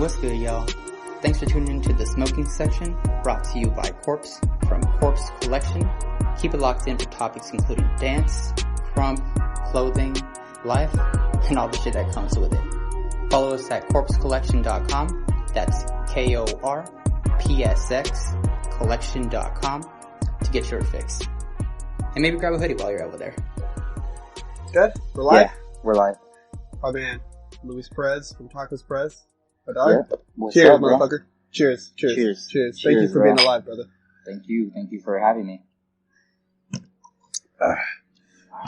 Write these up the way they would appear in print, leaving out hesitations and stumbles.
What's good, y'all? Thanks for tuning into the smoking section, brought to you by Corpse from Corpse Collection. Keep it locked in for topics including dance, crump, clothing, life, and all the shit that comes with it. Follow us at corpsecollection.com. That's KORPSX collection.com to get your fix. And maybe grab a hoodie while you're over there. Good? We're live? Yeah, we're live. Oh man, Luis Perez from Tacos Perez. My dog? Yep. What's Cheers, up, bro? motherfucker. Cheers. Cheers. Cheers. Cheers. Thank Cheers, you for bro. being alive, brother. Thank you for having me.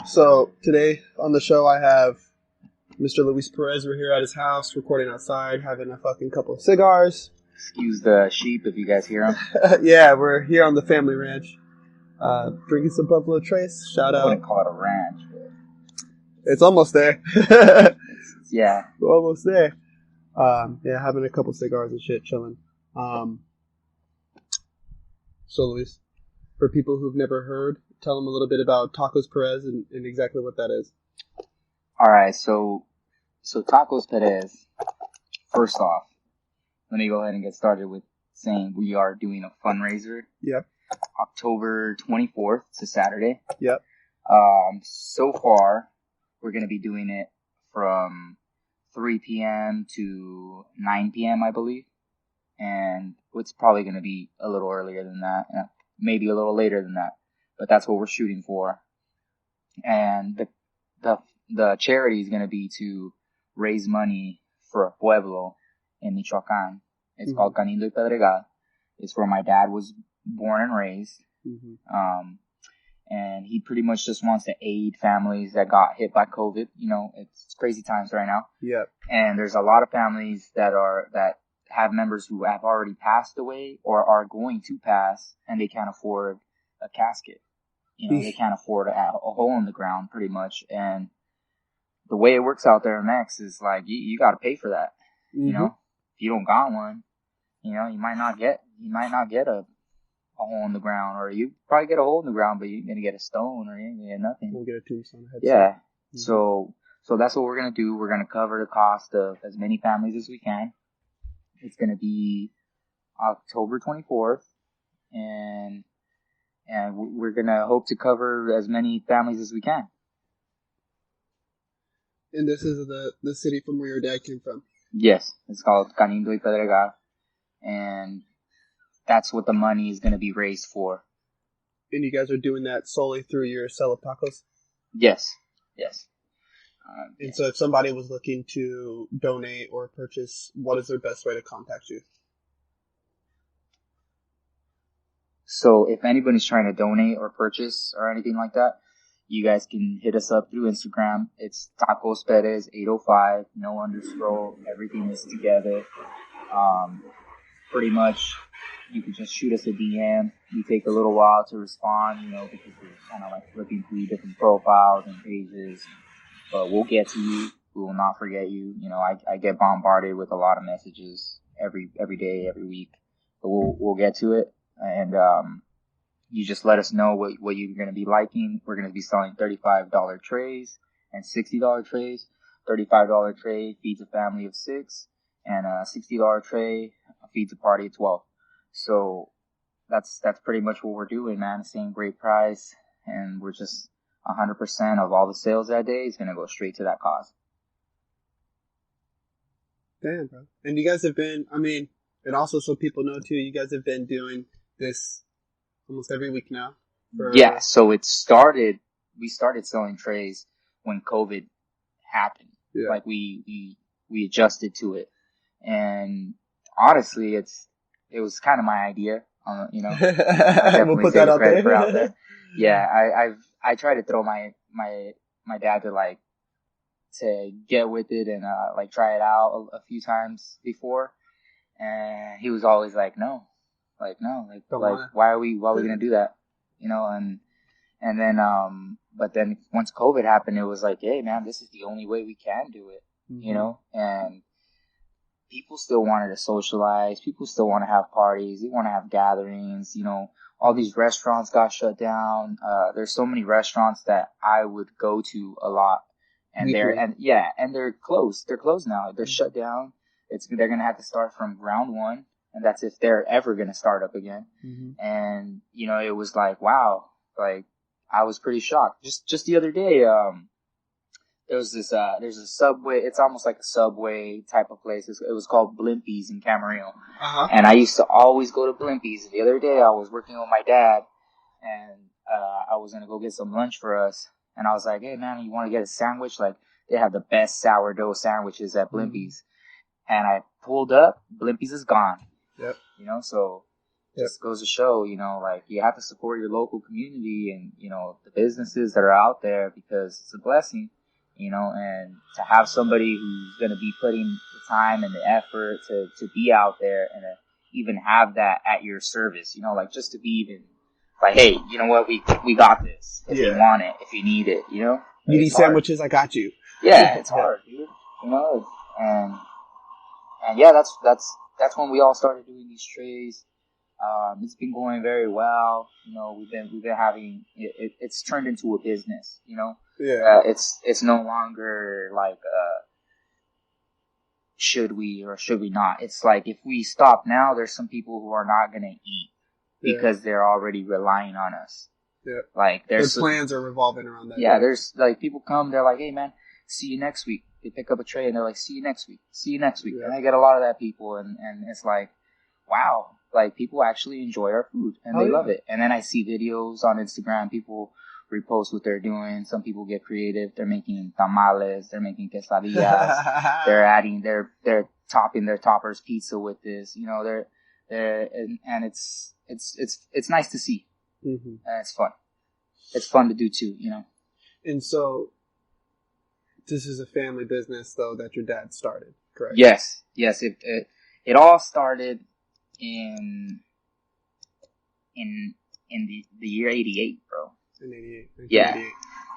So, today on the show I have Mr. Luis Perez. We're here at his house, recording outside, having a fucking couple of cigars. Excuse the sheep if you guys hear them. Yeah, we're here on the family ranch. Drinking some Buffalo Trace. Shout I out. wouldn't call it a ranch, but It's almost there. yeah. We're almost there. Yeah, having a couple cigars and shit, chilling. So, Luis, for people who've never heard, tell them a little bit about Tacos Perez and exactly what that is. All right, so Tacos Perez. First off, let me go ahead and get started with saying we are doing a fundraiser. Yep. October 24th. It's a Saturday. Yep. So far, we're going to be doing it from 3 p.m. to 9 p.m., I believe. And it's probably going to be a little earlier than that, maybe a little later than that. But that's what we're shooting for. And the charity is going to be to raise money for a pueblo in Michoacán. It's called Canindo y Pedregal. It's where my dad was born and raised. And he pretty much just wants to aid families that got hit by COVID. You know, it's crazy times right now. Yep. And there's a lot of families that have members who have already passed away or are going to pass, and they can't afford a casket. You know, they can't afford a hole in the ground, pretty much. And the way it works out there in Mex is like you got to pay for that. You know, if you don't got one, you know, you might not get a hole in the ground, or you probably get a hole in the ground, but you're gonna get a stone, or you ain't gonna get nothing. We'll get a tombstone headstone. Yeah. So that's what we're gonna do. We're gonna cover the cost of as many families as we can. It's gonna be October 24th, and we're gonna hope to cover as many families as we can. And this is the city from where your dad came from. Yes, it's called Canindo y Pedregal, and that's what the money is going to be raised for. And you guys are doing that solely through your sell of tacos? Yes. And so if somebody was looking to donate or purchase, what is their best way to contact you? So if anybody's trying to donate or purchase or anything like that, you guys can hit us up through Instagram. It's Tacos Perez 805, no underscore, everything is together. Pretty much, you can just shoot us a DM. We take a little while to respond, you know, because we're kind of like flipping through different profiles and pages. But we'll get to you. We will not forget you. You know, I get bombarded with a lot of messages every day, every week. But we'll get to it. And you just let us know what you're going to be liking. We're going to be selling $35 trays and $60 trays. $35 tray feeds a family of 6, and a $60 tray feeds a party of 12. So that's pretty much what we're doing, man. Same great price, and we're just 100% of all the sales that day is going to go straight to that cause. Damn, bro. And you guys have been, and also so people know too, you guys have been doing this almost every week now. Yeah, so we started selling trays when COVID happened. Yeah. Like we adjusted to it. And honestly, it was kind of my idea, you know. We'll put that out there. Yeah, I tried to throw my dad to get with it and try it out a few times before, and he was always like, no, why are we gonna do that, you know? And then but then once COVID happened, it was like, hey man, this is the only way we can do it, you know. And people still wanted to socialize. People still want to have parties. They want to have gatherings. You know, all these restaurants got shut down. There's so many restaurants that I would go to a lot, and they're closed. They're closed now. They're shut down. they're gonna have to start from ground one, and that's if they're ever gonna start up again. Mm-hmm. And it was like, wow, like I was pretty shocked. Just the other day, there's a Subway. It's almost like a Subway type of place. It was called Blimpies in Camarillo. Uh-huh. And I used to always go to Blimpies. The other day I was working with my dad, and I was going to go get some lunch for us. And I was like, hey, man, you want to get a sandwich? Like, they have the best sourdough sandwiches at Blimpies. And I pulled up, Blimpies is gone. Yep. So just goes to show, like, you have to support your local community and, the businesses that are out there, because it's a blessing. And to have somebody who's going to be putting the time and the effort to be out there and to even have that at your service, like just to be even like, hey, you know what, we got this. If you want it, if you need it, You need sandwiches, I got you. Yeah, it's hard, dude. And yeah, that's when we all started doing these trays. It's been going very well. We've been having it's turned into a business, Yeah. It's no longer like, should we or should we not? It's like, if we stop now, there's some people who are not going to eat because they're already relying on us. Yeah. Like, their plans are revolving around that. Yeah. There's like, people come, they're like, hey man, see you next week. They pick up a tray and they're like, see you next week. See you next week. Yeah. And I get a lot of that people, and it's like, wow, like people actually enjoy our food and they love it. And then I see videos on Instagram, people repost what they're doing. Some people get creative. They're making tamales. They're making quesadillas. They're topping their toppers pizza with this. And it's nice to see. Mm-hmm. And it's fun. It's fun to do too. And so, this is a family business though that your dad started, correct? Yes. It all started in the year 88, bro. In 88.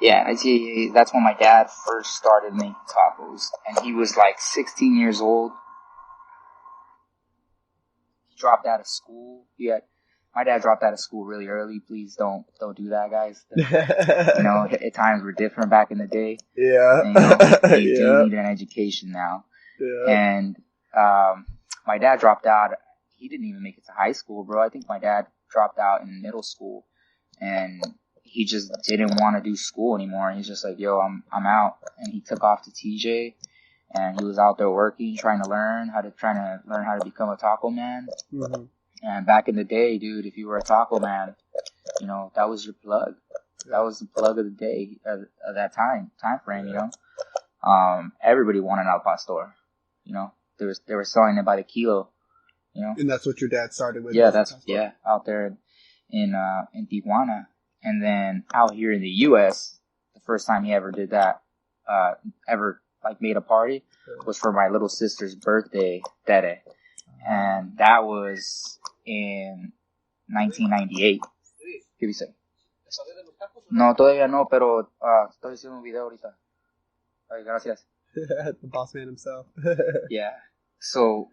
Yeah, 1988. That's when my dad first started making tacos, and he was like 16 years old. He dropped out of school. My dad dropped out of school really early. Please don't do that, guys. At times were different back in the day. Yeah. And, you do need an education now. Yeah. And my dad dropped out. He didn't even make it to high school, bro. I think my dad dropped out in middle school, and he just didn't want to do school anymore. He's just like, yo, I'm out. And he took off to TJ, and he was out there working, trying to learn how to become a taco man. Mm-hmm. And back in the day, dude, if you were a taco man, that was your plug. That was the plug of the day, of that time frame, Everybody wanted an al pastor, They were selling it by the kilo, And that's what your dad started with? Yeah, out there in Tijuana. And then out here in the U.S., the first time he ever did that, made a party, was for my little sister's birthday, Tere. And that was in 1998. ¿Qué dice? No, todavía no, pero estoy haciendo un video ahorita. Ay, gracias. The boss man himself. Yeah. So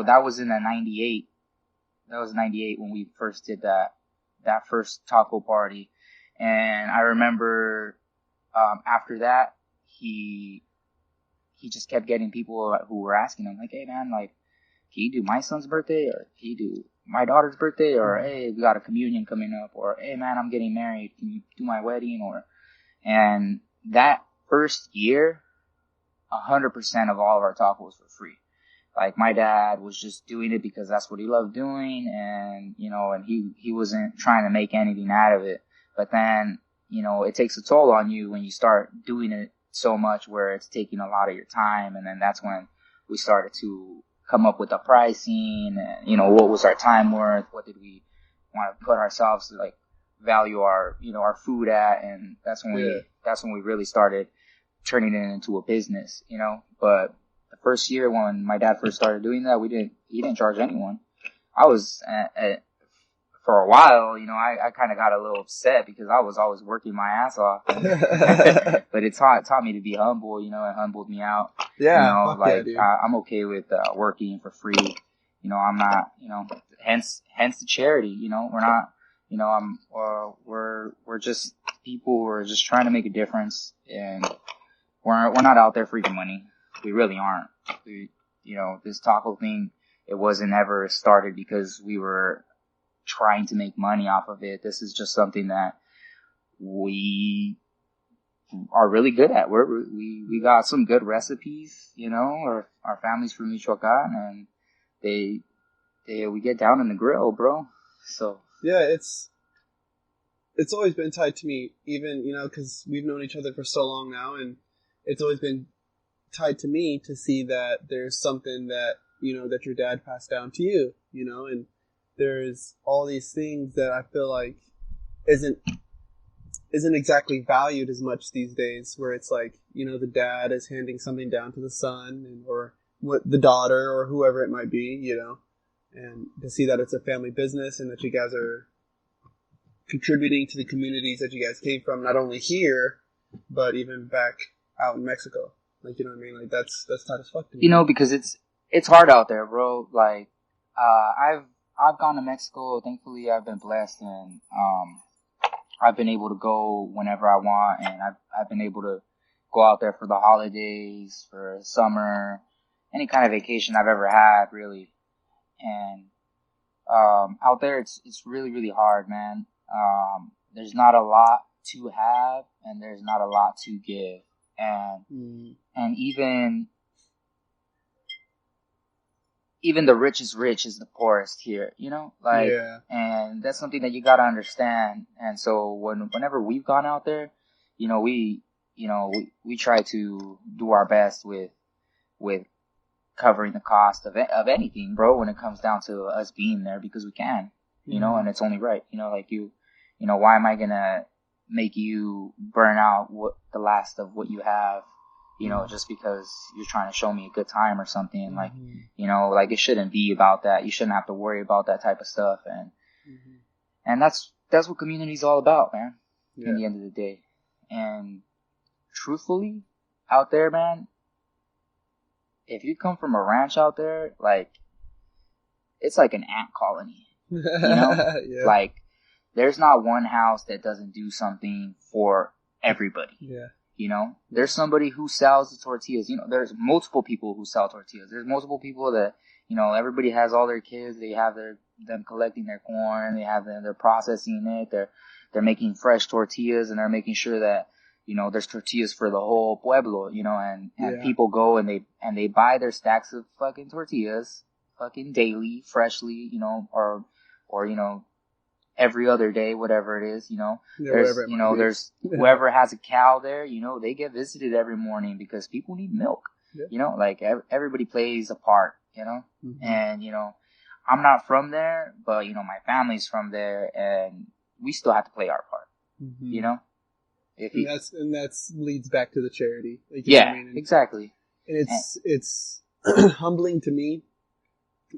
that was in the 98. That was 98 when we first did that first taco party. And I remember after that, he just kept getting people who were asking him, like, hey man, like, can you do my son's birthday, or can you do my daughter's birthday, or hey, we got a communion coming up, or hey man, I'm getting married, can you do my wedding? And that first year, 100% of all of our tacos were free. Like, my dad was just doing it because that's what he loved doing, and and he wasn't trying to make anything out of it. But then, it takes a toll on you when you start doing it so much where it's taking a lot of your time. And then that's when we started to come up with the pricing and, what was our time worth? What did we want to put ourselves to, like, value our food at? And that's when we really started turning it into a business, but the first year when my dad first started doing that, he didn't charge anyone. I was, for a while, I kind of got a little upset because I was always working my ass off. But it taught me to be humble, it humbled me out. Yeah. I'm okay with working for free. I'm not, hence the charity, we're not, we're just people who are just trying to make a difference, and we're not out there for your money. We really aren't. This taco thing, it wasn't ever started because we were trying to make money off of it. This is just something that we are really good at. We got some good recipes, our family's from Michoacan, and we get down in the grill, bro. So yeah, it's always been tied to me, even, because we've known each other for so long now, and it's always been tied to me to see that there's something that, that your dad passed down to you, and there's all these things that I feel like isn't exactly valued as much these days, where it's like, the dad is handing something down to the son or what the daughter or whoever it might be, and to see that it's a family business and that you guys are contributing to the communities that you guys came from, not only here, but even back out in Mexico. Like, you know what I mean? Like, that's tight as fuck to me. Because it's hard out there, bro. Like, I've gone to Mexico. Thankfully, I've been blessed, and I've been able to go whenever I want, and I've been able to go out there for the holidays, for summer, any kind of vacation I've ever had, really. And out there, it's really, really hard, man. There's not a lot to have, and there's not a lot to give, and even the richest rich is the poorest here, yeah. And that's something that you gotta understand. And so whenever we've gone out there, we try to do our best with covering the cost of anything, bro, when it comes down to us being there, because we can, and it's only right, why am I gonna make you burn out the last of what you have, just because you're trying to show me a good time or something. Like, like, it shouldn't be about that. You shouldn't have to worry about that type of stuff. And that's what community is all about, man, in the end of the day. And truthfully, out there, man, if you come from a ranch out there, like, it's like an ant colony, yeah. Like, there's not one house that doesn't do something for everybody. Yeah. There's somebody who sells the tortillas. There's multiple people who sell tortillas. There's multiple people that, everybody has all their kids. They have them collecting their corn. They have they're processing it. They're making fresh tortillas, and they're making sure that, there's tortillas for the whole pueblo, and people go and they buy their stacks of fucking tortillas, fucking daily, freshly, or every other day, whatever it is, there's whoever has a cow there, they get visited every morning because people need milk, like everybody plays a part, and, I'm not from there, but, my family's from there, and we still have to play our part, And that's leads back to the charity. Like, yeah, what I mean? Exactly. And it's humbling to me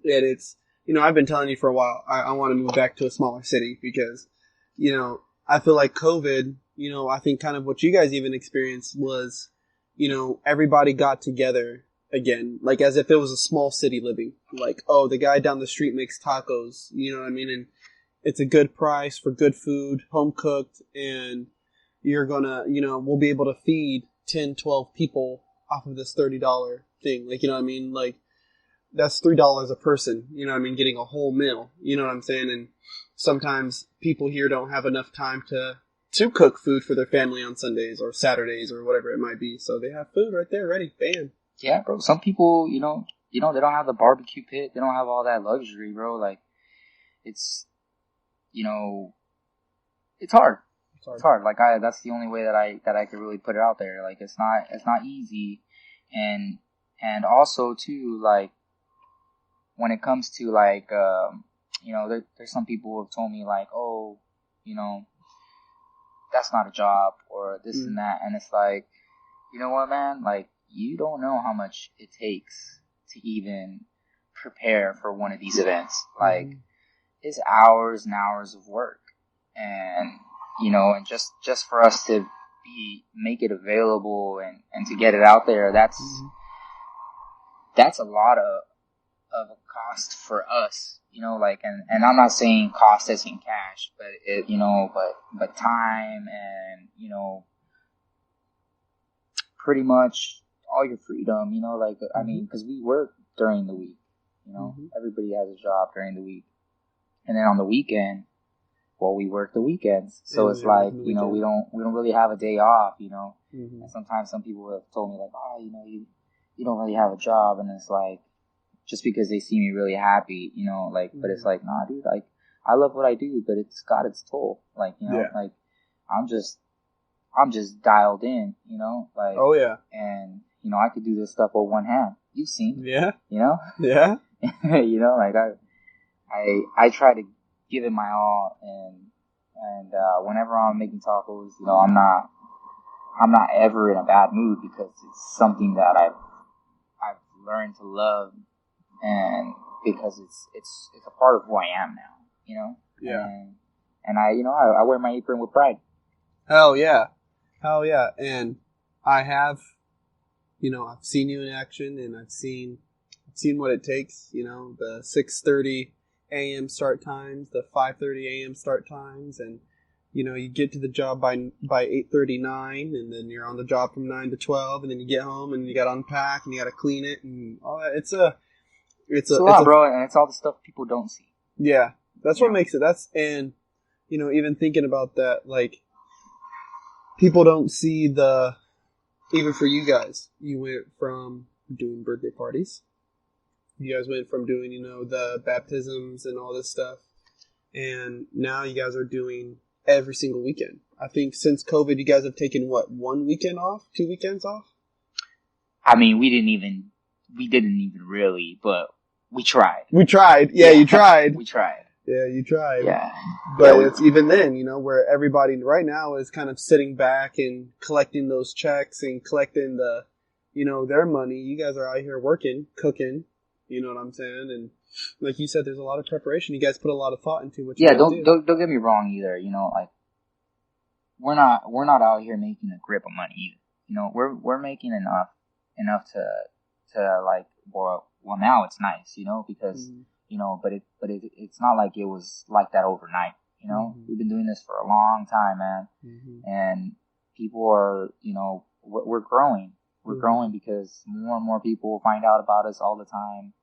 that it's, I've been telling you for a while, I want to move back to a smaller city because, I feel like COVID, I think kind of what you guys even experienced was, everybody got together again, like as if it was a small city living. Like, oh, the guy down the street makes tacos, you know what I mean? And it's a good price for good food, home cooked, and you're gonna, we'll be able to feed 10, 12 people off of this $30 thing. Like, you know what I mean? Like, that's $3 a person, getting a whole meal, you know what I'm saying? And sometimes people here don't have enough time to cook food for their family on Sundays or Saturdays or whatever it might be. So they have food right there ready, bam. Yeah, bro. Some people, they don't have the barbecue pit. They don't have all that luxury, bro. Like, it's hard. It's hard. Like, that's the only way that I could really put it out there. Like, it's not easy. And also too, like, when it comes to, like, there's some people who have told me, like, oh, that's not a job, or this and that. And it's like, you know what, man? Like, you don't know how much it takes to even prepare for one of these events. Like, it's hours and hours of work. And, and just for us to make it available and to get it out there, that's a lot of a cost for us, like, and I'm not saying cost as in cash, but it, but time and, pretty much all your freedom, you know, like, I mean, because we work during the week, you know, everybody has a job during the week. And then on the weekend, well, we work the weekends. So it's like, you know, we don't really have a day off, you know. And sometimes some people have told me like, oh, you know, you don't really have a job. And it's like, just because they see me really happy, you know, like, but it's like, nah, dude, like, I love what I do, but it's got its toll. Like, you know, like, I'm just dialed in, you know, like, oh yeah. And, you know, I could do this stuff with one hand. You've seen, yeah, you know, yeah, you know, like I try to give it my all, and whenever I'm making tacos, you know, I'm not ever in a bad mood, because it's something that I've learned to love, and because it's a part of who I am now, you know. Yeah. And I, you know, I wear my apron with pride. Hell yeah. And I have, you know, I've seen you in action, and I've seen what it takes, you know, the 6:30 a.m. start times, the 5:30 a.m. start times, and, you know, you get to the job by 8:39, and then you're on the job from 9 to 12, and then you get home and you got to unpack and you got to clean it and all that. It's a lot, bro, and it's all the stuff people don't see. Yeah. That's what makes it. And, you know, even thinking about that, like, people don't see even for you guys, you went from doing birthday parties. You guys went from doing, you know, the baptisms and all this stuff. And now you guys are doing every single weekend. I think since COVID, you guys have taken, what, 1 weekend off? 2 weekends off? I mean, we didn't even really, but we tried. Yeah, you tried. We tried. Yeah, you tried. Yeah. But it's even then, you know, where everybody right now is kind of sitting back and collecting those checks and collecting the, you know, their money. You guys are out here working, cooking, you know what I'm saying? And like you said, there's a lot of preparation. You guys put a lot of thought into what you guys do. Don't get me wrong either. You know, like, we're not out here making a grip of money either. You know, we're making enough to like, well, now it's nice, you know, because, you know, but it's not like it was like that overnight, you know. We've been doing this for a long time, man. And people are, you know, we're growing. We're growing because more and more people find out about us all the time.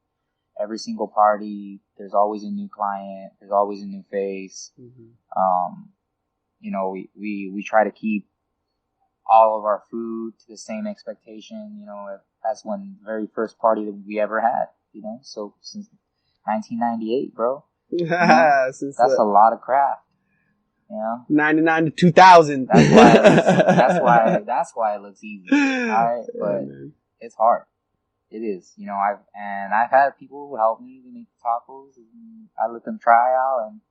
Every single party, there's always a new client. There's always a new face. You know, we try to keep all of our food to the same expectation, you know, as when the very first party that we ever had, you know. So since 1998, bro. You know, that's a lot of craft. You know? 99 to 2000. That's why it looks easy. Alright? But it's hard. It is. You know, I've had people who help me to make tacos, and I let them try out, and,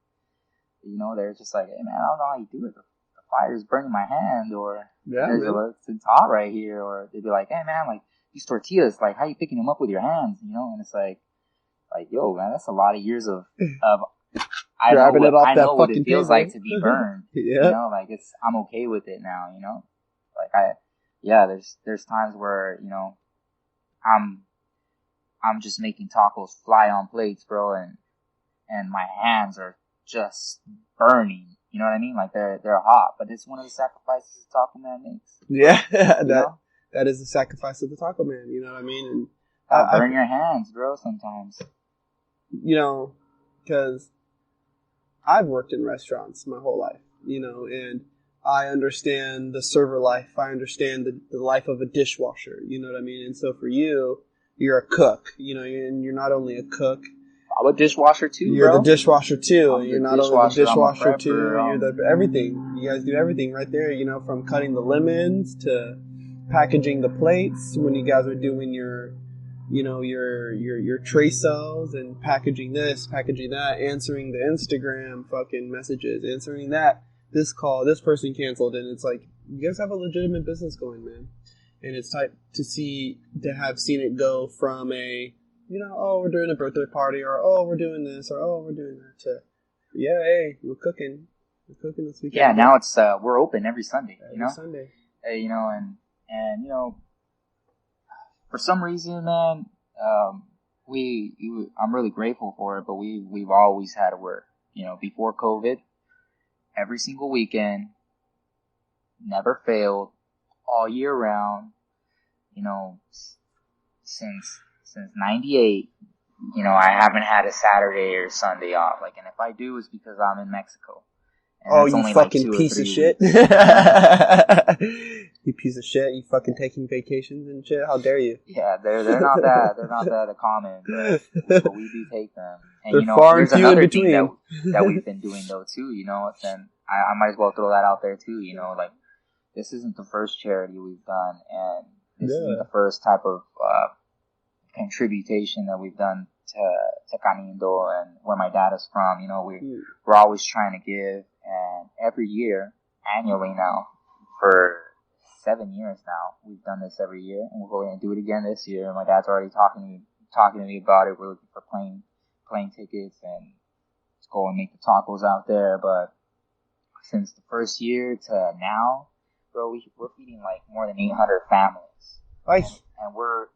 you know, they're just like, hey man, I don't know how you do it. The fire's burning my hand, or it's hot right here, or they'd be like, hey man, like, these tortillas, like, how you picking them up with your hands, you know? And it's like, yo, man, that's a lot of years of I know what it feels like to be burned. You know, like, I'm okay with it now, you know? Like, there's times where, you know, I'm just making tacos fly on plates, bro, and my hands are just burning. You know what I mean? Like, they're hot, but it's one of the sacrifices the Taco Man makes. Yeah, that is the sacrifice of the Taco Man. You know what I mean? And burn your hands, bro, sometimes. You know, because I've worked in restaurants my whole life, you know, and I understand the server life. I understand the life of a dishwasher, you know what I mean? And so for you, you're a cook, you know, and you're not only a cook. I'm a dishwasher too, You're the dishwasher too. You're not only the dishwasher too, you're the everything. You guys do everything right there, you know, from cutting the lemons to packaging the plates when you guys are doing your, you know, your tray cells and packaging this, packaging that, answering the Instagram fucking messages, answering that, this call, this person canceled, and it's like, you guys have a legitimate business going, man. And it's tight to have seen it go from a, you know, oh, we're doing a birthday party, or oh, we're doing this, or oh, we're doing that, to, yeah, hey, we're cooking this weekend. Yeah, now it's we're open every Sunday, you know? Sunday. You know, and you know, for some reason, man, I'm really grateful for it, but we've always had to work, you know, before COVID, every single weekend, never failed, all year round, you know, since '98, you know, I haven't had a Saturday or Sunday off. Like, and if I do, it's because I'm in Mexico. And Oh, it's you only fucking like 2 or piece 3 of shit. weeks. You piece of shit. You fucking taking vacations and shit. How dare you? Yeah, they're not that common, but we do take them. And They're you know, far and here's few in another thing between. that we've been doing though too. You know, and I might as well throw that out there too. You know, like this isn't the first charity we've done, and this isn't the first type of contribution that we've done to Canindo and where my dad is from. You know, we're always trying to give, and every year, annually now, for 7 years now, we've done this every year, and we're going to do it again this year. My dad's already talking to me about it. We're looking for plane tickets and let's go and make the tacos out there. But since the first year to now, bro, we're feeding like more than 800 families. Nice.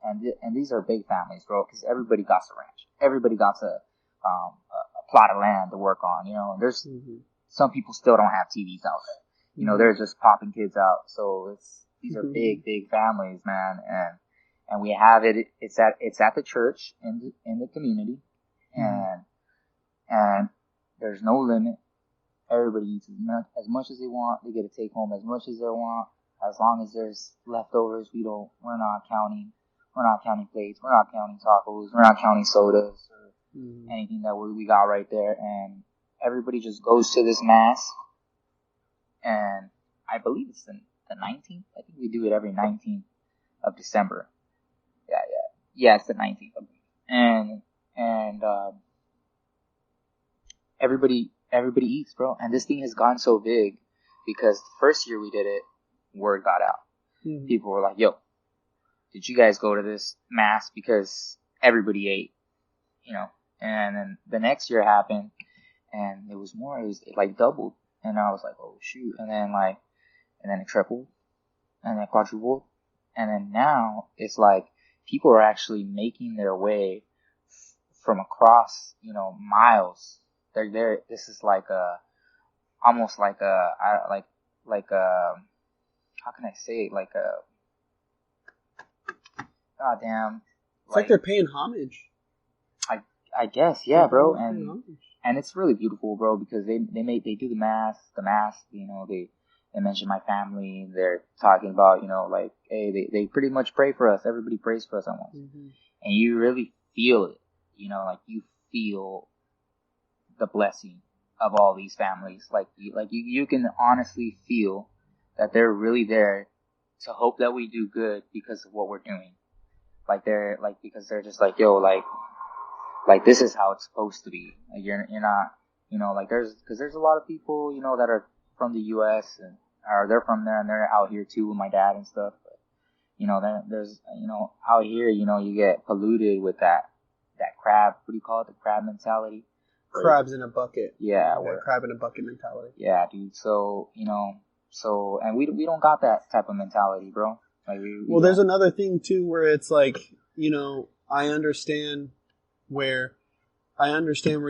And these are big families, bro, because everybody got a ranch. Everybody got a plot of land to work on. You know, there's some people still don't have TVs out there. You know, they're just popping kids out. So these are big families, man. And we have it. It's at the church in the community, and there's no limit. Everybody eats as much as they want. They get to take home as much as they want. As long as there's leftovers, we're not counting plates. We're not counting tacos. We're not counting sodas or anything that we got right there. And everybody just goes to this mass. And I believe it's the 19th. I think we do it every 19th of December. Yeah, it's the 19th. And everybody eats, bro. And this thing has gone so big because the first year we did it, word got out. People were like, yo, did you guys go to this mass? Because everybody ate, you know. And then the next year happened, and it was like doubled. And I was like, oh shoot. And then it tripled, and then quadrupled. And then now it's like people are actually making their way from across, you know, miles. They're there. This is like almost like how can I say it? Like goddamn. It's like they're paying homage. I guess, yeah, bro. And it's really beautiful, bro, because they do the mass, you know, they mention my family. They're talking about, you know, like, hey, they pretty much pray for us. Everybody prays for us almost. And you really feel it, you know, like you feel the blessing of all these families. Like you can honestly feel that they're really there to hope that we do good because of what we're doing. Because they're just like, yo, like this is how it's supposed to be. Like you're not, you know, like there's a lot of people, you know, that are from the U.S. or they're from there and they're out here too with my dad and stuff. But, you know, there's, you know, out here, you know, you get polluted with that crab, what do you call it? The crab mentality. Crabs in a bucket. Yeah. Crab in a bucket mentality. Yeah, dude. So, you know, and we don't got that type of mentality, bro. Like we there's another thing too where it's like, you know, I understand where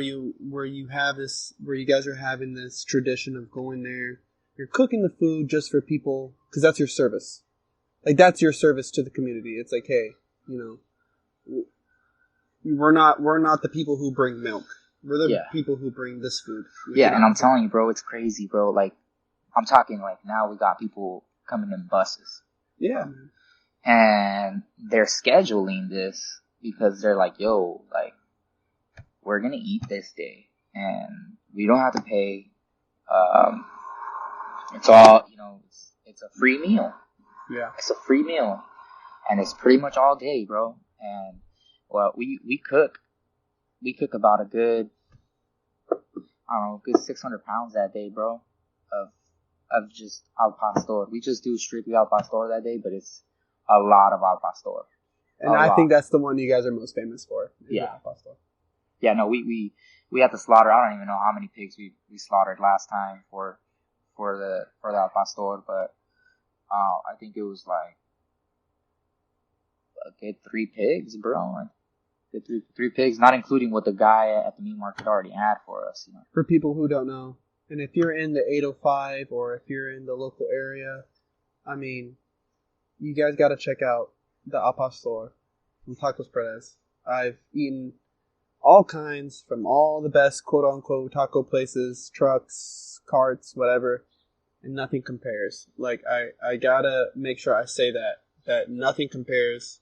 you have this, where you guys are having this tradition of going there. You're cooking the food just for people because that's your service. Like that's your service to the community. It's like, hey, you know, we're not the people who bring milk. We're the people who bring this food. Yeah, and I'm telling you, bro, it's crazy, bro. Like, I'm talking like now we got people coming in buses. Yeah. And they're scheduling this because they're like, yo, like, we're going to eat this day and we don't have to pay. It's all, you know, it's a free meal. Yeah. It's a free meal. And it's pretty much all day, bro. And, well, we cook about a good, I don't know, good 600 pounds that day, bro, of just al pastor. We just do strictly al pastor that day, but it's a lot of al pastor. And I think that's the one you guys are most famous for. Yeah. Al pastor. Yeah, no, we had to slaughter. I don't even know how many pigs we slaughtered last time for the al pastor, but I think it was like a good 3 pigs, bro. Three pigs, not including what the guy at the meat market already had for us. You know. For people who don't know, and if you're in the 805 or if you're in the local area, I mean, you guys got to check out the Al Pastor from Tacos Perez. I've eaten all kinds from all the best quote unquote taco places, trucks, carts, whatever, and nothing compares. Like I gotta make sure I say that nothing compares.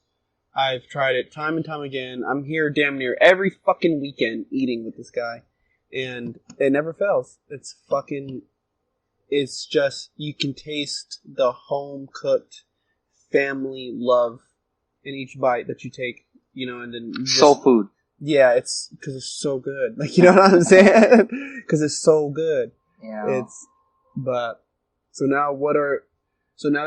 I've tried it time and time again. I'm here damn near every fucking weekend eating with this guy, and it never fails. It's just, you can taste the home cooked family love in each bite that you take, and then soul food. Yeah, it's because it's so good. Like, you know what I'm saying? Because it's so good. Yeah. So now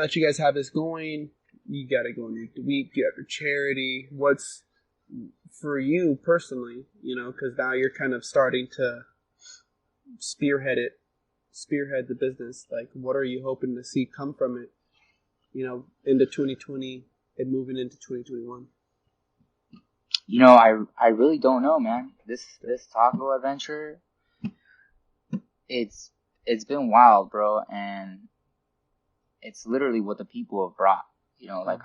that you guys have this going, you got to go week to week. You have your charity. What's for you personally? Because now you're kind of starting to spearhead the business. Like, what are you hoping to see come from it? Into 2020 and moving into 2021. I really don't know, man. This taco adventure, it's been wild, bro, and it's literally what the people have brought. Like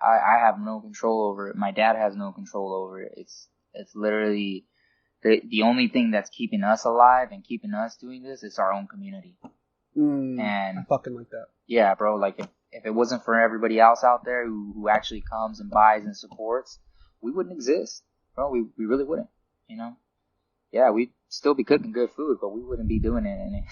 I have no control over it. My dad has no control over it. It's literally the only thing that's keeping us alive and keeping us doing this is our own community. And I fucking like that. Yeah, bro. Like if it wasn't for everybody else out there who actually comes and buys and supports, we wouldn't exist, bro. We really wouldn't. Yeah, we'd still be cooking good food, but we wouldn't be doing it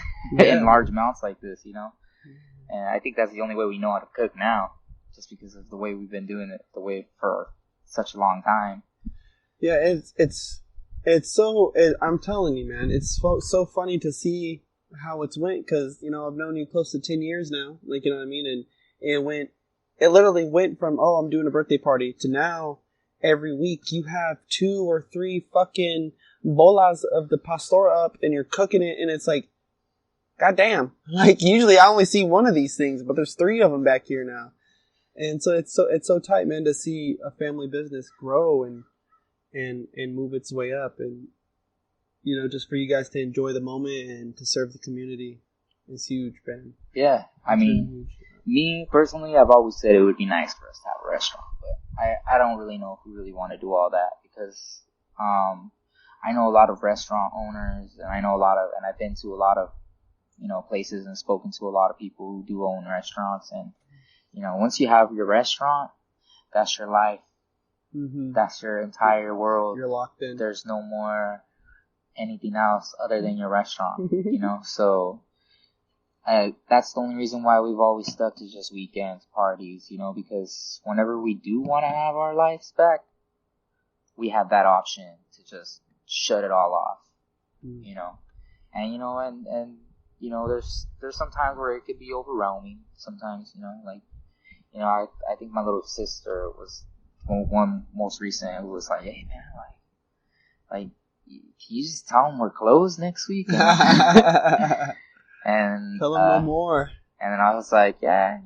in large amounts like this. And I think that's the only way we know how to cook now, just because of the way we've been doing it, the way for such a long time. Yeah, I'm telling you, man, it's so funny to see how it's went, because, I've known you close to 10 years now, like, you know what I mean? And it literally went from, oh, I'm doing a birthday party, to now, every week you have 2 or 3 fucking bolas of the pastor up, and you're cooking it, and it's like, goddamn. Like, usually I only see one of these things, but there's 3 of them back here now. And so it's so tight, man, to see a family business grow and move its way up, and just for you guys to enjoy the moment and to serve the community is huge, man. Yeah, I mean, me personally, I've always said it would be nice for us to have a restaurant, but I don't really know if we really want to do all that, because I know a lot of restaurant owners, and and I've been to a lot of places and spoken to a lot of people who do own restaurants, and once you have your restaurant, that's your life. Mm-hmm. That's your entire world. You're locked in. There's no more anything else other than your restaurant, so that's the only reason why we've always stuck to just weekends, parties, because whenever we do want to have our lives back, we have that option to just shut it all off, and there's some times where it could be overwhelming. Sometimes, I think my little sister was one most recent who was like, hey man, like, can you just tell them we're closed next week? And tell them no more. And then I was like, yeah,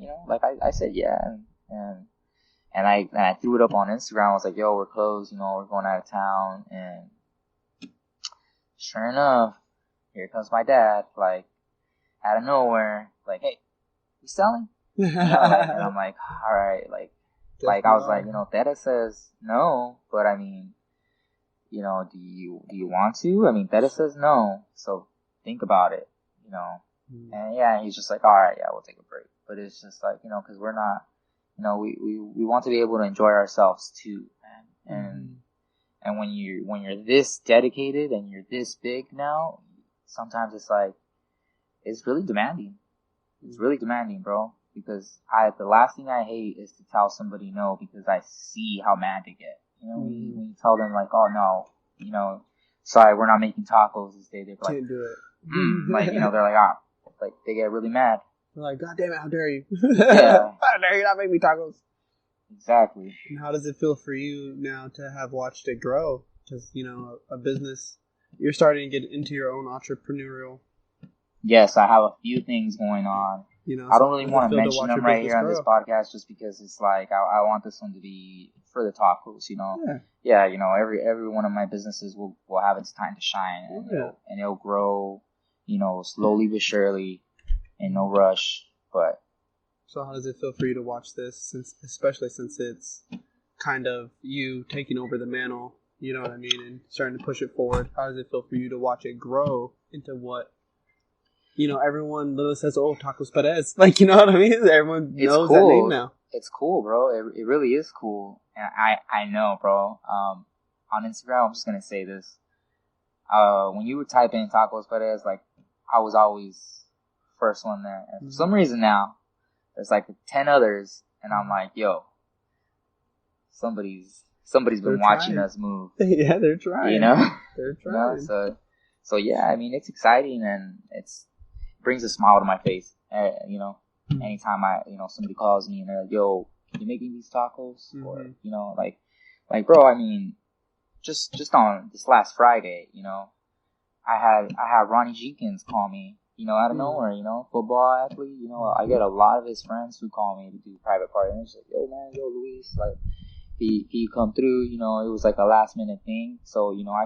I said yeah, and I threw it up on Instagram. I was like, yo, we're closed, we're going out of town, and sure enough, here comes my dad, like, out of nowhere, like, hey, you selling? And I'm like, all right, like I was like, Theta says no, but I mean, do you want to? I mean, Theta says no, so think about it, And yeah, he's just like, all right, yeah, we'll take a break. But it's just like, because we're not, we want to be able to enjoy ourselves too, man. And when you're this dedicated and you're this big now, sometimes it's like, it's really demanding. It's really demanding, bro. Because the last thing I hate is to tell somebody no, because I see how mad they get. When you tell them like, oh no, sorry, we're not making tacos this day. They're like, can't do it. They're like, like they get really mad. They're like, God damn it, how dare you? Yeah. How dare you not make me tacos? Exactly. And how does it feel for you now to have watched it grow? Because, a business, you're starting to get into your own entrepreneurial. Yes, I have a few things going on. I don't really want to mention them right here on this podcast, just because it's like I want this one to be for the tacos. Yeah. Every one of my businesses will have its time to shine, and it'll grow, slowly but surely, in no rush. But So how does it feel for you to watch this, especially since it's kind of you taking over the mantle, you know what I mean, and starting to push it forward? How does it feel for you to watch it grow into what, everyone literally says, oh, Tacos Perez. Like, you know what I mean? Everyone knows that name now. It's cool, bro. It really is cool. And I know, bro. On Instagram, I'm just going to say this. When you would type in Tacos Perez, like, I was always first one there. And for some reason now, there's like 10 others, and I'm like, yo, somebody's been watching us move. Yeah, they're trying. They're trying. So yeah, I mean, it's exciting, and it brings a smile to my face. Anytime somebody calls me and they're like, yo, can you make me these tacos? Or, like, bro, I mean, just on this last Friday, I had Ronnie Jenkins call me, out of nowhere, football athlete, I get a lot of his friends who call me to do private parties. And it's like, yo, Luis, like, can you come through? It was like a last minute thing. So, I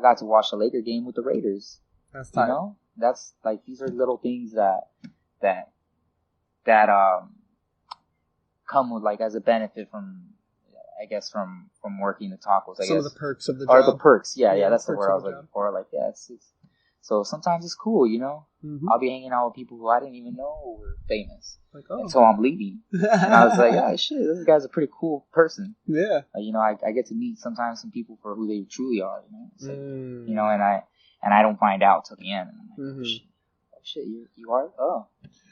got to watch the Laker game with the Raiders. That's tight. That's like, these are little things that come with, like, as a benefit from, I guess, from working the tacos. Some of the perks of the job. Or job. the perks, yeah, that's the word I was looking for. Like, yeah, it's so sometimes it's cool, I'll be hanging out with people who I didn't even know were famous. Like, oh. Until I'm leaving. And I was like, oh, shit, this guy's a pretty cool person. Yeah. I get to meet sometimes some people for who they truly are, It's like, and I don't find out till the end. And I'm like, shit, you are? Oh.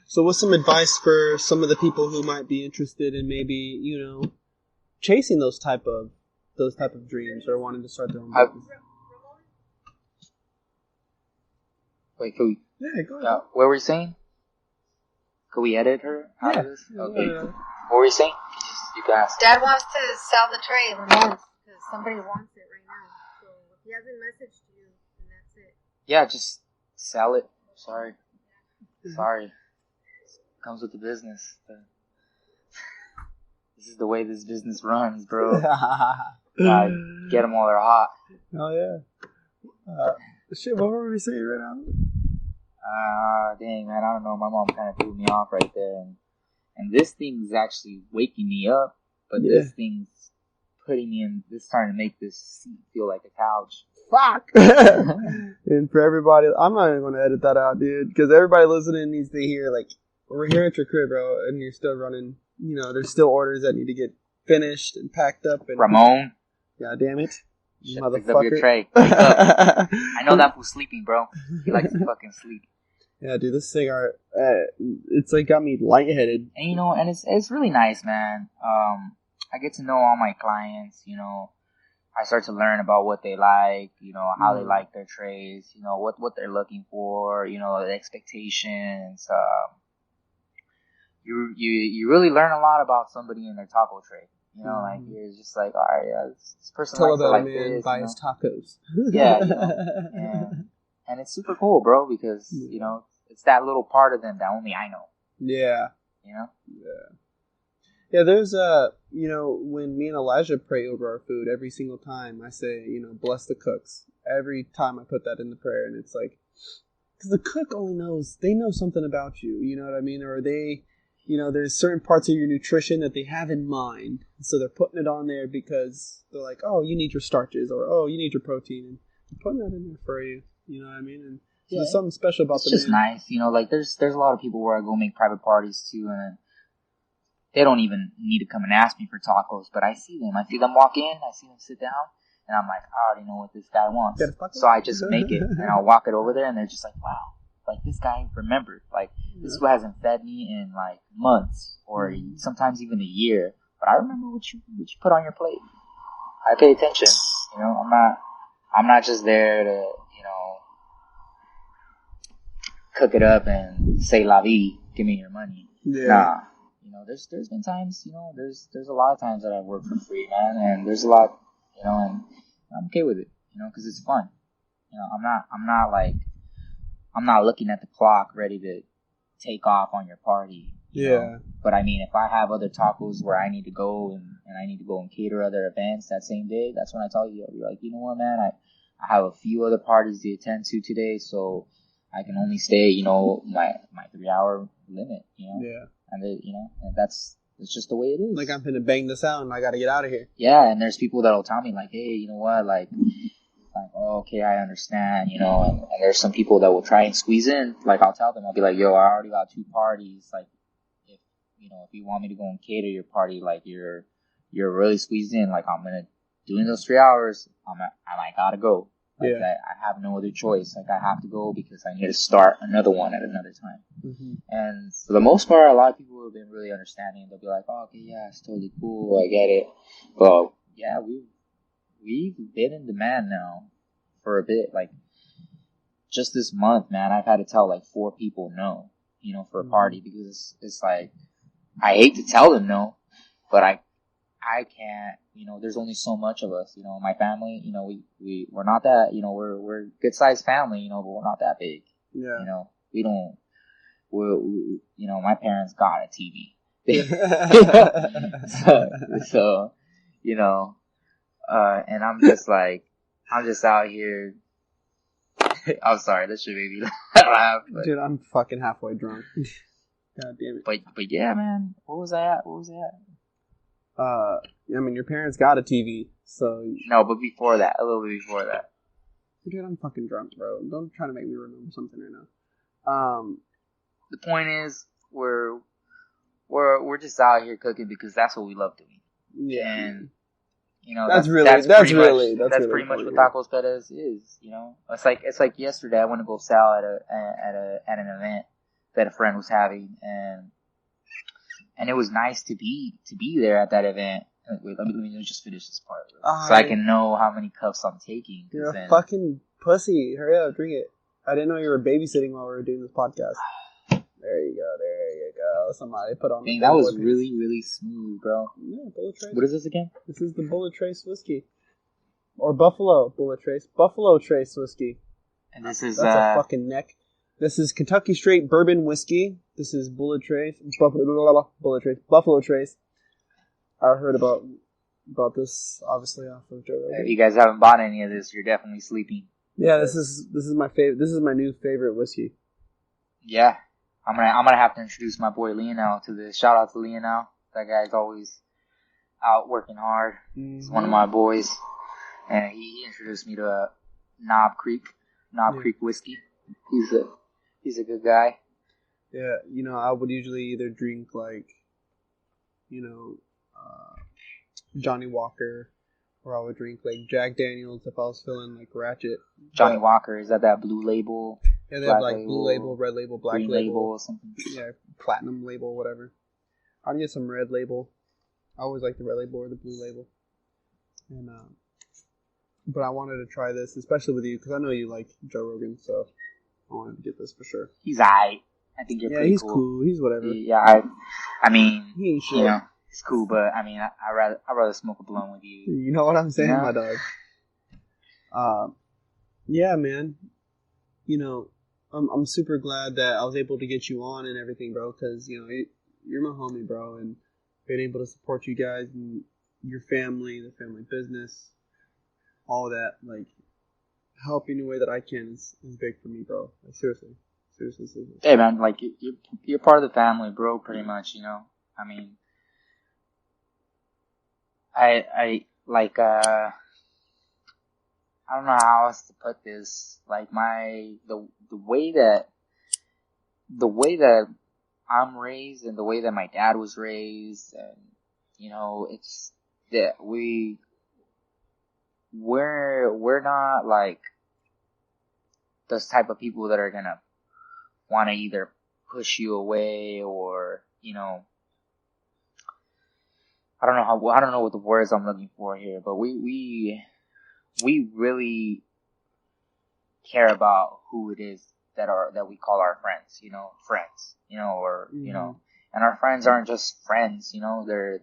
So what's some advice for some of the people who might be interested in maybe, chasing those type of dreams or wanting to start their own business? Wait, could we? Yeah, go ahead. What were you saying? Could we edit her out of this? Okay. Yeah. What were you saying? You can ask. Dad wants to sell the tray at once because somebody wants it right now. So if he hasn't messaged you, then that's it. Yeah, just sell it. Sorry. Comes with the business. This is the way this business runs, bro. Get them while they're hot. Oh, yeah. Shit, what were we saying right now? Dang, man, I don't know. My mom kind of threw me off right there. And this thing's actually waking me up, but this thing's putting me in, this starting to make this seat feel like a couch. Fuck! And for everybody, I'm not even going to edit that out, dude, because everybody listening needs to hear, like, we're here at your crib, bro, and you're still running, there's still orders that need to get finished and packed up. And Ramon. God damn it. Pick up your tray. I know that fool's sleeping, bro. He likes to fucking sleep. Yeah, dude, this thing it's like got me lightheaded. And and it's really nice, man. I get to know all my clients. I start to learn about what they like. How they like their trays. What they're looking for. The expectations. You really learn a lot about somebody in their taco tray. Like, you're just like, all right, yeah, this person likes to like this. Buy his tacos. Yeah, and it's super cool, bro, because, it's that little part of them that only I know. Yeah. Yeah. Yeah, there's, when me and Elijah pray over our food, every single time I say, bless the cooks. Every time I put that in the prayer, and it's like, because the cook they know something about you, you know what I mean? Or they... there's certain parts of your nutrition that they have in mind. So they're putting it on there because they're like, oh, you need your starches, or, oh, you need your protein. And they're putting that in there for you. You know what I mean? And there's something special about it's just nice. Like, there's a lot of people where I go make private parties too, and they don't even need to come and ask me for tacos, but I see them. I see them walk in, I see them sit down, and I'm like, I already know what this guy wants. So I just make it, and I'll walk it over there, and they're just like, wow. Like, this guy remembered. Like, this guy hasn't fed me in, like, months or sometimes even a year. But I remember what you put on your plate. I pay attention. I'm not just there to, cook it up and say la vie, give me your money. Yeah. Nah. There's been times, there's a lot of times that I've worked for free, man. And there's a lot, and I'm okay with it, because it's fun. I'm not looking at the clock ready to take off on your party. You know? But I mean, if I have other tacos where I need to go and I need to go and cater other events that same day, that's when I tell you, I'll be like, you know what, man, I have a few other parties to attend to today, so I can only stay, my 3-hour limit, Yeah. and and it's just the way it is. Like, I'm gonna bang this out and I gotta get out of here. Yeah, and there's people that'll tell me like, hey, you know what, like, oh, okay, I understand, and there's some people that will try and squeeze in. Like, I'll tell them, I'll be like, yo, I already got 2 parties. Like, if you want me to go and cater your party, like, you're really squeezed in. Like, I'm gonna, during those 3 hours, I gotta go. Like, Yeah. I have no other choice. Like, I have to go because I need to start another one at another time. Mm-hmm. And for the most part, a lot of people have been really understanding. They'll be like, oh, okay, yeah, it's totally cool. I get it. But yeah, we've been in demand now for a bit. Like, just this month, man, I've had to tell like 4 people no, for a party, because it's like, I hate to tell them no, but I can't, there's only so much of us, my family, we're not that, we're a good sized family, but we're not that big. Yeah. We don't, my parents got a TV. so, and I'm just out here. I'm sorry, this should make me laugh. Dude, I'm fucking halfway drunk. God damn it. But yeah, man, what was I at? I mean, your parents got a TV, so... No, but before that, a little bit before that. Dude, I'm fucking drunk, bro. Don't try to make me remember something right now. The point is, we're just out here cooking because that's what we love doing. Yeah. And, that's pretty much what Tacos Perez is, It's like yesterday I went to go sell at an event that a friend was having, and it was nice to be there at that event. Wait, let me just finish this part, so I can know how many cups I'm taking. You're a fucking pussy. Hurry up, drink it. I didn't know you were babysitting while we were doing this podcast. There you go. Somebody put on the that was really, really smooth, bro. Yeah, Bullet Trace. What is this again? This is the Bullet Trace whiskey. Or Buffalo Bullet Trace. Buffalo Trace whiskey. And this is... That's a fucking neck. This is Kentucky Straight Bourbon Whiskey. This is Bullet Trace. Buffalo Trace. I heard about this, obviously, off of Joe Rogan. If you guys haven't bought any of this, you're definitely sleeping. Yeah, this is my favorite. This is my new favorite whiskey. Yeah, I'm gonna have to introduce my boy Lionel to this. Shout out to Lionel. That guy's always out working hard. Mm-hmm. He's one of my boys, and he introduced me to Knob Creek whiskey. He's a good guy. Yeah, I would usually either drink Johnny Walker, or I would drink Jack Daniels if I was feeling ratchet. Johnny Walker, is that blue label? Yeah, they have blue label, red label, black label or something. Yeah, platinum label, whatever. I'd get some red label. I always like the red label or the blue label. And but I wanted to try this, especially with you, because I know you like Joe Rogan, so I wanted to get this for sure. He's aight. I think you're pretty cool. Yeah, he's cool. He's whatever. Yeah, I mean, he ain't shit. It's cool, but I mean, I'd rather smoke a blunt with you. You know what I'm saying, my dog? Yeah, man. I'm super glad that I was able to get you on and everything, bro, because, you're my homie, bro, and being able to support you guys and your family, the family business, all that, help any way that I can is big for me, bro. Seriously. Hey, man, you're part of the family, bro, pretty much, I mean, I don't know how else to put this. The way that I'm raised and the way that my dad was raised, and it's that we're not those type of people that are gonna want to either push you away or I don't know what the words I'm looking for here, but we really care about who it is that we call our friends, and our friends aren't just friends, they're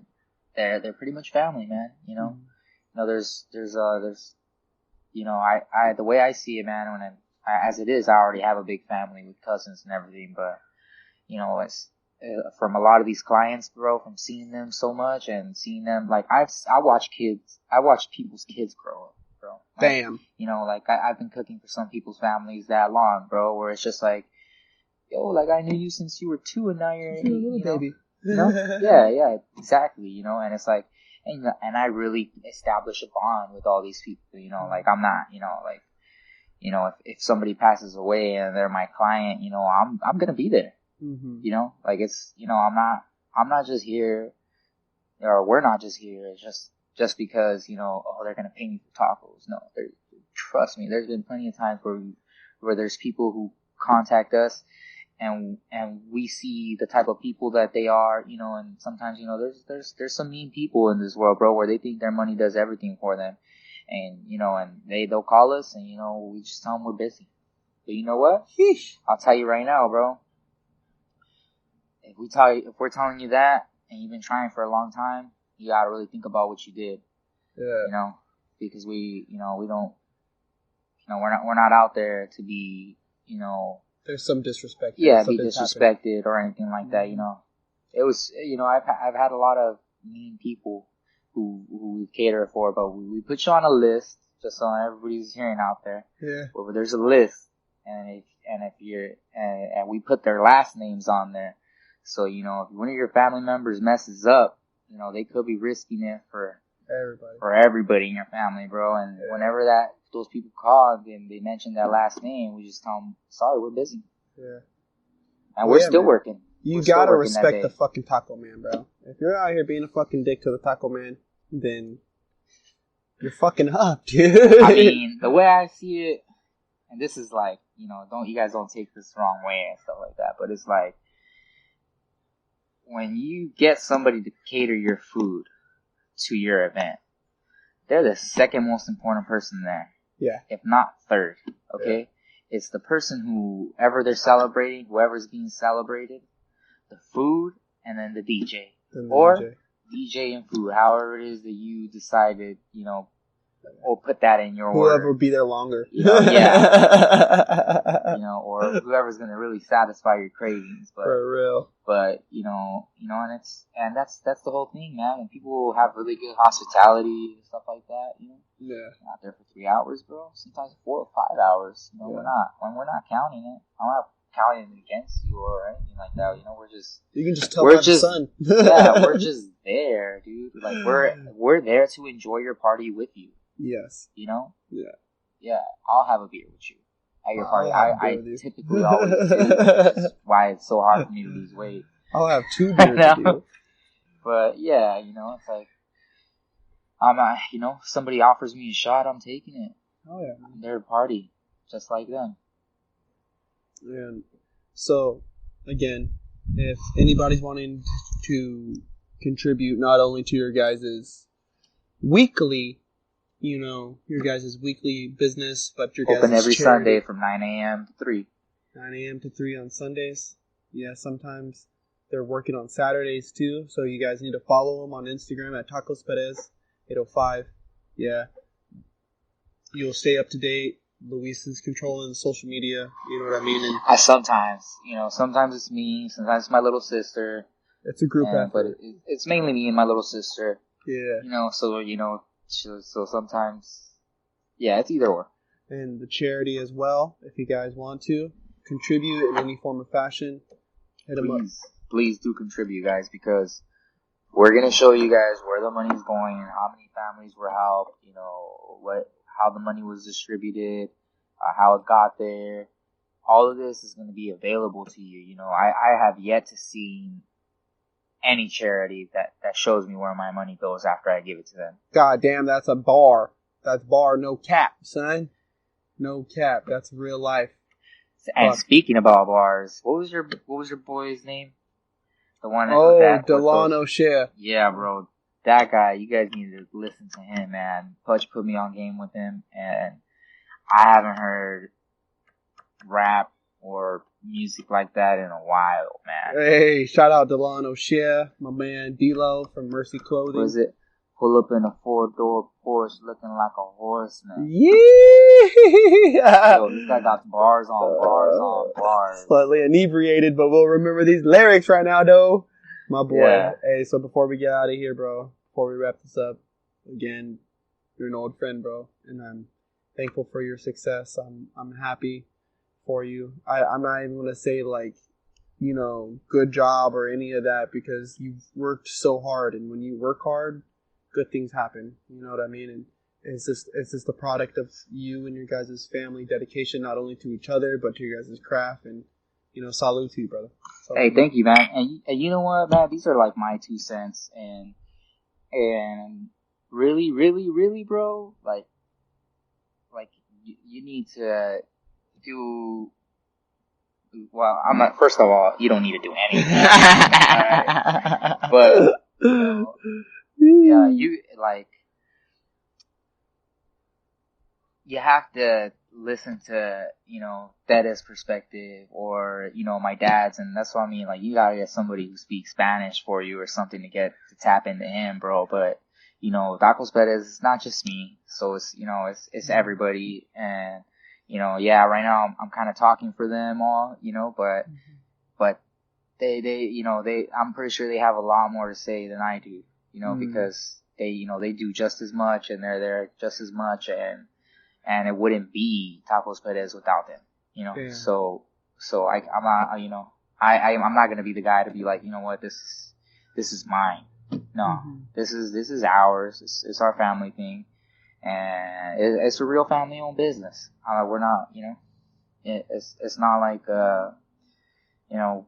pretty much family, man, there's the way I see it, man, as it is, I already have a big family with cousins and everything, but, it's, from a lot of these clients, bro, from seeing them so much and seeing them, I watch people's kids grow up, bro. Damn. I've been cooking for some people's families that long, bro, where it's just yo, like I knew you since you were 2 and now you're, You're a little baby. You know? Yeah, exactly, you know, and it's like, and I really establish a bond with all these people, you know, like I'm not, you know, like, you know, if somebody passes away and they're my client, you know, I'm gonna be there, you know, like it's, you know, I'm not just here, or we're not just here, it's just because, you know, oh, they're gonna pay me for tacos. No, trust me, there's been plenty of times where there's people who contact us and we see the type of people that they are, you know, and sometimes, you know, there's some mean people in this world, bro, where they think their money does everything for them. And, you know, and they'll call us and, you know, we just tell them we're busy. But you know what? Sheesh. I'll tell you right now, bro. If we're telling you that and you've been trying for a long time, you gotta really think about what you did. Yeah. You know, because we don't, you know, we're not out there to be, you know, there's some disrespect. Yeah, be disrespected happening. Or anything like that, you know. It was, you know, I've had a lot of mean people who we cater for, but we put you on a list just so everybody's hearing out there. Yeah. Well, there's a list, and if you're and we put their last names on there, so you know if one of your family members messes up, you know they could be risking it for everybody in your family, bro. And whenever those people call and they mention that last name, we just tell them, sorry, we're busy. Yeah. And we're still working. You gotta respect the fucking taco man, bro. If you're out here being a fucking dick to the taco man, then you're fucking up, dude. I mean, the way I see it, and this is like, you know, you guys don't take this the wrong way and stuff like that, but it's like, when you get somebody to cater your food to your event, they're the second most important person there. Yeah. If not third, okay? Yeah. It's the person whoever they're celebrating, whoever's being celebrated, the food, and then the DJ. DJ and food, however it is that you decided, you know, or put that in your order. Whoever will be there longer. You know, yeah. You know, or whoever's gonna really satisfy your cravings. But, for real. But, you know, and that's the whole thing, man. And people have really good hospitality and stuff like that, you know. Yeah. You're not there for 3 hours, bro. Sometimes 4 or 5 hours. You know, we're not counting it. I'm not counting it against you or anything like that. You know, you can just tell by the sun. Yeah, we're just there, dude. Like we're there to enjoy your party with you. Yes. You know? Yeah. Yeah, I'll have a beer with you at your party. I typically always do. That's why it's so hard for me to lose weight. I'll have 2 beers with you. But yeah, you know, it's like, you know, somebody offers me a shot, I'm taking it. Oh yeah. Their party, just like them. And so, again, if anybody's wanting to contribute not only to your guys' weekly, you know, your guys' weekly business, but your guys' open every charity. Sunday from 9 a.m. to 3. 9 a.m. to 3 on Sundays. Yeah, sometimes they're working on Saturdays too, so you guys need to follow them on Instagram at Tacos Perez 805. Yeah. You'll stay up to date. Luis is controlling social media, you know what I mean? And sometimes it's me, sometimes it's my little sister. It's a group effort. But it's mainly me and my little sister. Yeah. You know, so sometimes, yeah, it's either or. And the charity as well, if you guys want to contribute in any form or fashion, hit them up. Please do contribute, guys, because we're going to show you guys where the money's going, how many families were helped, you know, how the money was distributed, how it got there. All of this is going to be available to you. You know, I have yet to see any charity that shows me where my money goes after I give it to them. God damn, that's a bar. That's bar, no cap, son. No cap. That's real life. And speaking about bars, what was your boy's name? The one Delano Shea. Yeah, bro. That guy, you guys need to listen to him, man. Pudge put me on game with him, and I haven't heard rap or music like that in a while, man. Hey, shout out Delano Shea, my man D-Lo from Mercy Clothing. Was it pull up in a 4-door Porsche looking like a horseman? Yeah! Yo, this guy got bars on bars on bars. Slightly inebriated, but we'll remember these lyrics right now, though. My boy. Yeah. Hey, so before we get out of here, bro, before we wrap this up, again, you're an old friend, bro, and I'm thankful for your success. I'm happy for you. I'm not even going to say like, good job or any of that, because you've worked so hard, and when you work hard, good things happen. You know what I mean? And it's just the product of you and your guys' family dedication, not only to each other, but to your guys' craft. And, salute to you, brother. Salute. Hey, thank you, man. And you know what, man? These are like my 2 cents. And really, really, really, bro, like you need to do. Well, I'm not. First of all, you don't need to do anything. Right? But yeah, you have to listen to Ted's perspective, or my dad's, and that's what I mean. Like, you gotta get somebody who speaks Spanish for you or something to tap into him, bro. But Tacos Perez is not just me, so it's it's everybody. And right now I'm kind of talking for them all, but they I'm pretty sure they have a lot more to say than I do, because they do just as much, and they're there just as much, and it wouldn't be Tacos Perez without them, Yeah. So I'm not, I'm not gonna be the guy to be like, what, this is mine. No, this is ours. It's our family thing, and it's a real family-owned business. We're not, it's not like, I don't know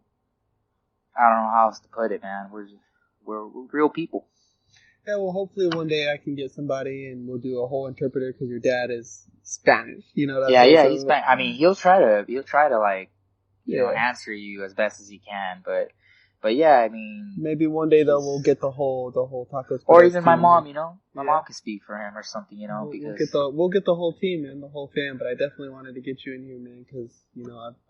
how else to put it, man. We're real people. Yeah, well, hopefully one day I can get somebody and we'll do a whole interpreter, because your dad is Spanish. Yeah, he's Spanish. I mean, he'll try to like, answer you as best as he can, but yeah, I mean, maybe one day though we'll get the whole Tacos. Or even my mom, my mom could speak for him or something, because we'll get the whole team, man, the whole fam. But I definitely wanted to get you in here, man, because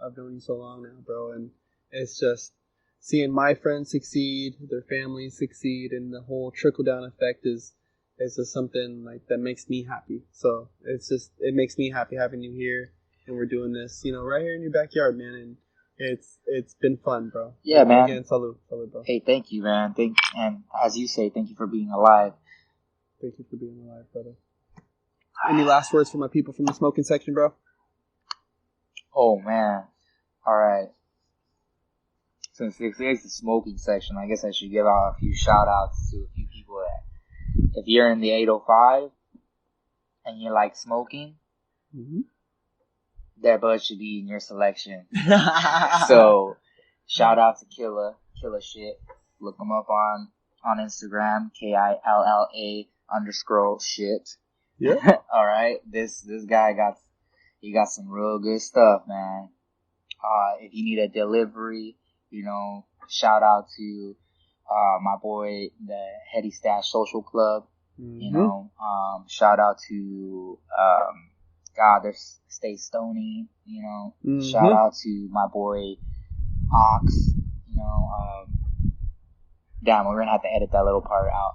I've known you so long now, bro, and it's just seeing my friends succeed, their families succeed, and the whole trickle down effect is just something like that makes me happy. So it makes me happy having you here, and we're doing this, right here in your backyard, man, and it's been fun, bro. Yeah, man. Again, salute, bro. Hey, thank you, man. And as you say, thank you for being alive. Thank you for being alive, brother. Any last words for my people from the smoking section, bro? Oh, man. All right. Since this is the smoking section, I guess I should give out a few shout-outs to a few people that, if you're in the 805 and you like smoking, their bud should be in your selection. So, shout out to Killa Shit. Look him up on Instagram, KILLA_shit. Yeah. All right. This guy got some real good stuff, man. If you need a delivery, shout out to my boy, the Heady Stash Social Club. Shout out to there's Stay Stony. Shout out to my boy Ox. Damn, we're gonna have to edit that little part out.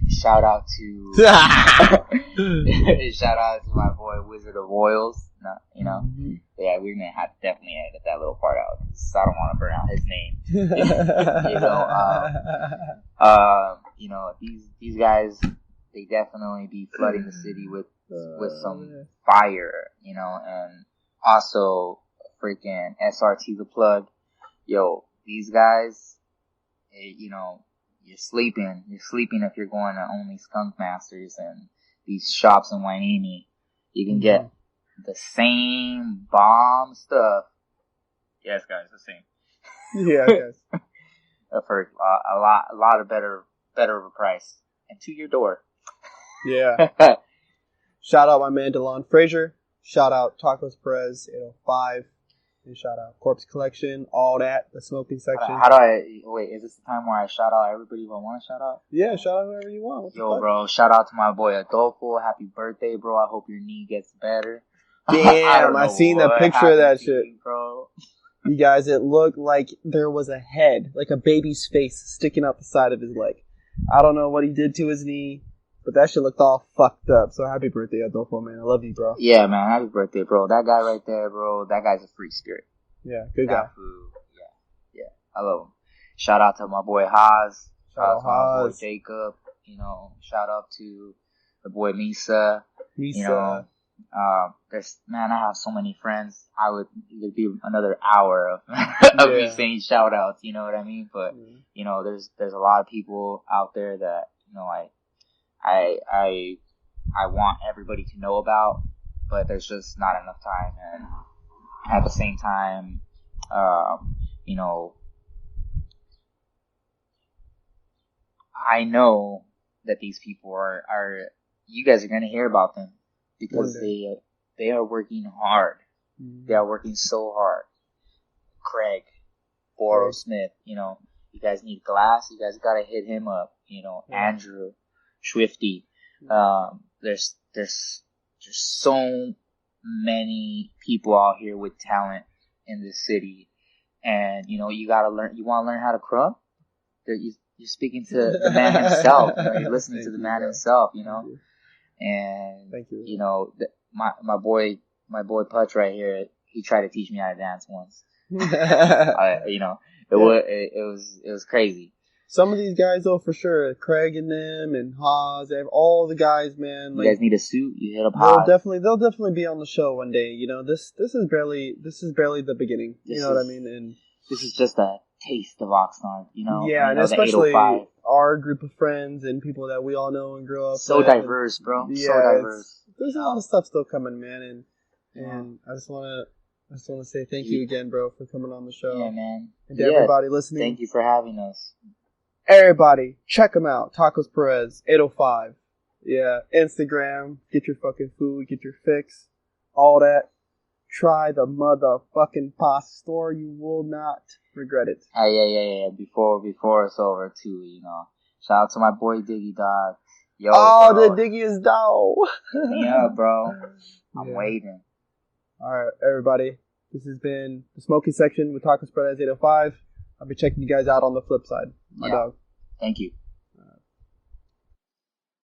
Shout out to my boy Wizard of Oils. Yeah, we're gonna have to definitely edit that little part out, because I don't want to burn out his name. These guys, they definitely be flooding the city with some fire, and also freaking SRT the plug. Yo, these guys, you're sleeping if you're going to only Skunk Masters and these shops in Wainini. You can get the same bomb stuff. Yes, guys, the same. Yeah, guys. For a lot of better of a price, and to your door. Yeah. Shout out my man DeLon Frazier. Shout out Tacos Perez 805. And shout out Corpse Collection, all that, the smoking section. How do I wait? Is this the time where I shout out everybody who I want to shout out? Yeah, shout out whoever you want. Yo, bro, shout out to my boy Adolfo. Happy birthday, bro. I hope your knee gets better. Damn, I seen the picture of that shit, bro. You guys, it looked like there was a head, like a baby's face, sticking out the side of his leg. I don't know what he did to his knee, but that shit looked all fucked up. So happy birthday, Adolfo, man. I love you, bro. Yeah, man. Happy birthday, bro. That guy right there, bro. That guy's a free spirit. Yeah, good guy. Food. Yeah. I love him. Shout out to my boy Haas. Shout out to my boy Jacob. Shout out to the boy Misa. I have so many friends. It'd be another hour of, of me saying shout outs, you know what I mean? But, you know, there's a lot of people out there that, you know, I want everybody to know about, but there's just not enough time. And at the same time, you know, I know that these people are you guys are going to hear about them because they are working hard. They are working so hard. Craig, Boro Smith, you know, you guys need glass, you guys got to hit him up, you know, Andrew, Swifty. There's so many people out here with talent in this city, and you know, you want to learn how to crumb. You're speaking to the man himself. You know, you're listening to the man himself. You know, and you know, my boy Putch right here. He tried to teach me how to dance once. You know, it was crazy. Some of these guys, though, for sure, Craig and them and Haas, all the guys, man. You guys need a suit. You hit up Haas. They'll definitely be on the show one day. You know, this is barely the beginning. You know what I mean? And this is just a taste of Oxnard. You know, yeah, and especially our group of friends and people that we all know and grew up. So diverse, bro. Yeah, so diverse. There's a lot of stuff still coming, man, and I just want to say thank you again, bro, for coming on the show. Yeah, man. And to everybody listening, thank you for having us. Everybody, check them out. Tacos Perez, 805. Yeah, Instagram. Get your fucking food. Get your fix. All that. Try the motherfucking pasta store. You will not regret it. Yeah. Before it's over, too, you know. Shout out to my boy Diggy Dog. Yo, bro. The Diggy is dog. Yeah, bro. I'm waiting. All right, everybody. This has been the smoking section with Tacos Perez 805. I'll be checking you guys out on the flip side. My dog. Thank you.